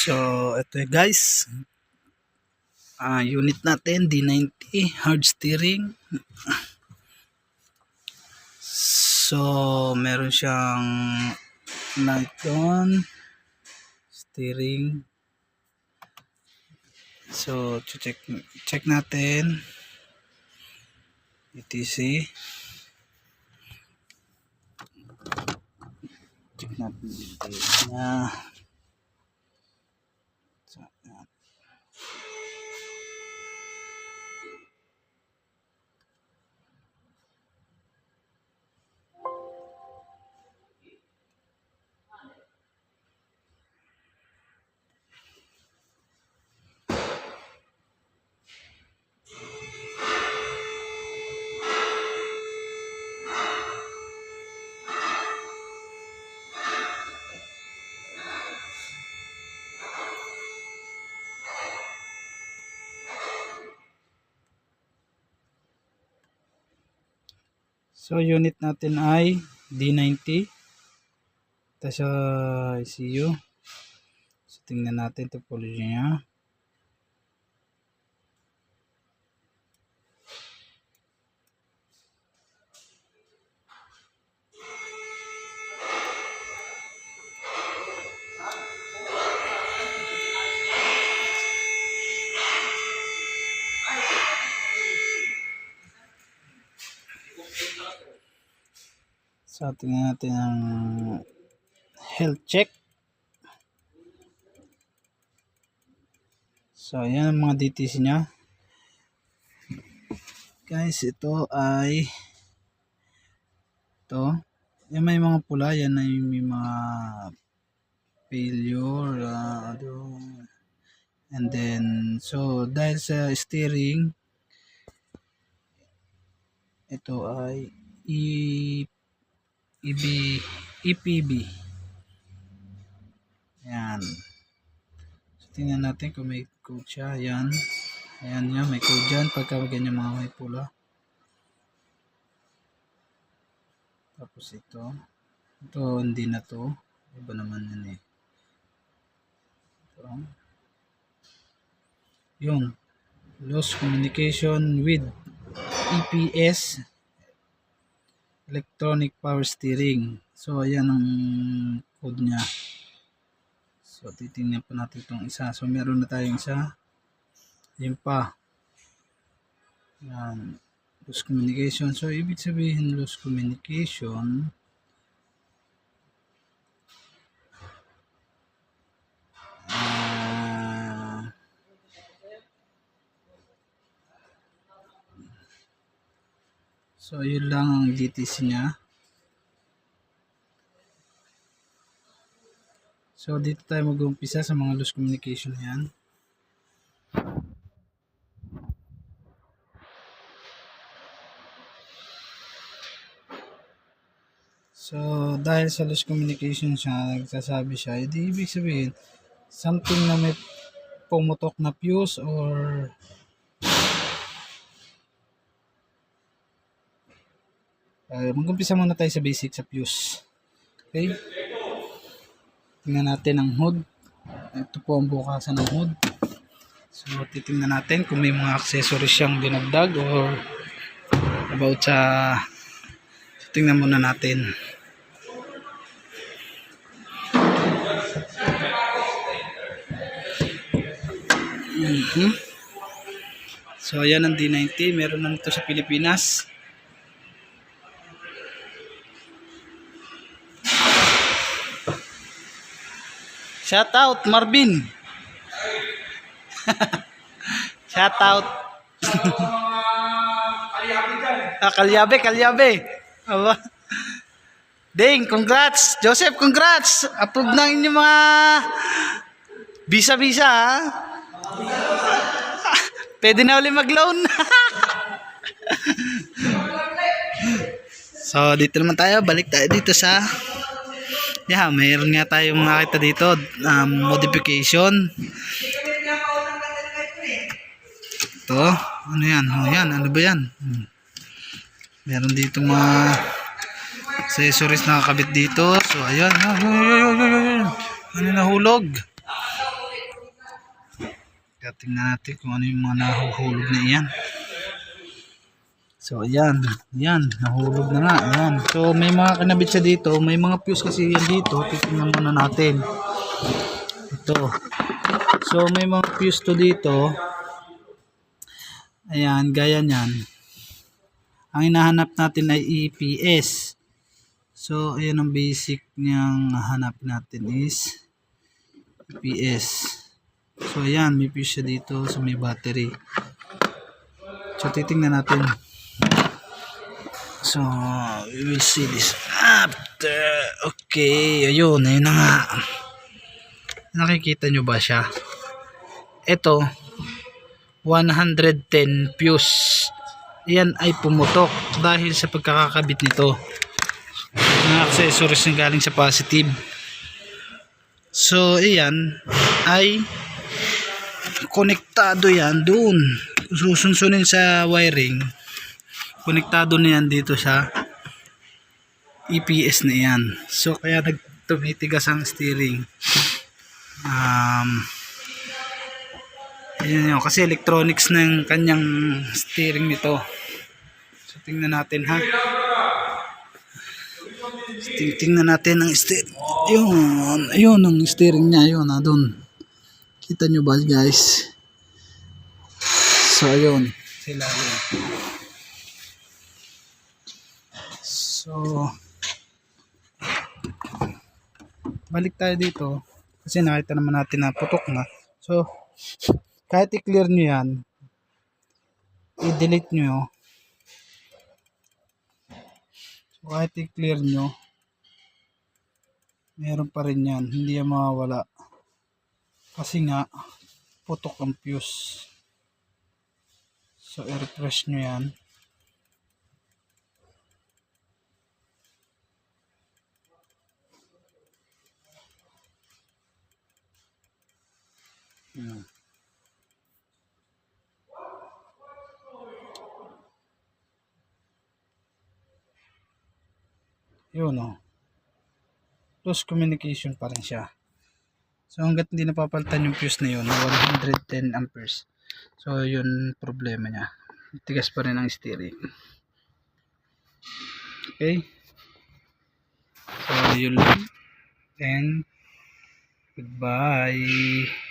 So, ito guys. Unit natin, D90, hard steering. So, meron siyang light on, steering. So, check natin. ETC. Check natin details niya. So, yan. So, unit natin ay D90. Ito sa ECU. So, tingnan natin topology niya. So, tingnan natin ang health check. So, ayan ang mga DTC niya. Guys, ito ay ito. Yan may mga pula. Yan ay may mga failure. And then, so, dahil sa steering, ito ay EPB. Yan. So, tingnan natin kung may code siya. Yan. Ayan nga, may code dyan. Pagka ganyan mga may pula. Tapos ito. Ito, hindi na to. Iba naman yan eh. Ito. Yun. Lost communication with EPS. Electronic power steering. So, ayan ang code niya. So, titingnan pa natin itong isa. So, meron na tayong isa. Yan pa. Yan. Lost communication. So, ibig sabihin lost communication. So, yun lang ang DTC niya. So, dito tayo mag-umpisa sa mga lost communication yan. So, dahil sa lost communication siya, nagsasabi siya, hindi ibig sabihin, something na may pumutok na fuse or mag-umpisa muna tayo sa basic sa fuse. Okay? Tingnan natin ang hood. Ito po ang bukasan ng hood. So, titingnan natin kung may mga accessories siyang dinagdag or about sa... So, tingnan muna natin. So, ayan ang D90. Meron na nito sa Pilipinas. Shout out Marvin. Shout out. Kalyabe. Aba. Ding, congrats. Joseph, congrats. Approve ng inyong mga visa ha. Pwede na ulit mag-loan. So, dito naman tayo. Balik tayo dito sa... Yeah, mayroon nga tayong makita dito, modification. Ito, ano yan? Ano ba yan? Meron dito mga accessories na nakakabit dito. So, ayan. Ano nahulog? Kaya tingnan natin kung ano yung mga nahuhulog na iyan. So ayan, nahulog na nga. Ayan. So may mga kinabit siya dito, may mga fuse kasi yan dito. Titingnan muna natin. Ito. So may mga fuse to dito. Ayan, gaya niyan. Ang hinahanap natin ay EPS. So ayan ang basic niyang hanap natin is EPS. So ayan, may fuse siya dito, so may battery. So titingnan natin. So, we will see this after. Okay, ayun na nga. Nakikita nyo ba siya? Ito, 110 fuse. Yan ay pumutok dahil sa pagkakakabit nito. Mga accessories na galing sa positive. So, iyan ay konektado yan doon. Susunsunin sa wiring. Konektado na yan dito sa EPS na yan. So kaya tumitigas ang steering. Ayan yun, kasi electronics na yung kanyang steering nito. So tingnan natin ha. Tingnan natin ang steering. Ayun ang steering niya. Ayun ha, dun. Kita nyo ba guys? So ayun. Sila yun. So, balik tayo dito kasi nakita naman natin na putok na. So, kahit i-clear nyo yan, i-delete nyo. So, kahit i-clear nyo, meron pa rin yan. Hindi yan mawawala. Kasi nga, putok ang fuse. So, i-refresh nyo yan. Yun o. Loose communication pa rin siya. So hanggat hindi napapalitan yung fuse na yun, 110 amperes. So yun problema niya. Tigas pa rin ang steering. Okay. So yun lang. And goodbye.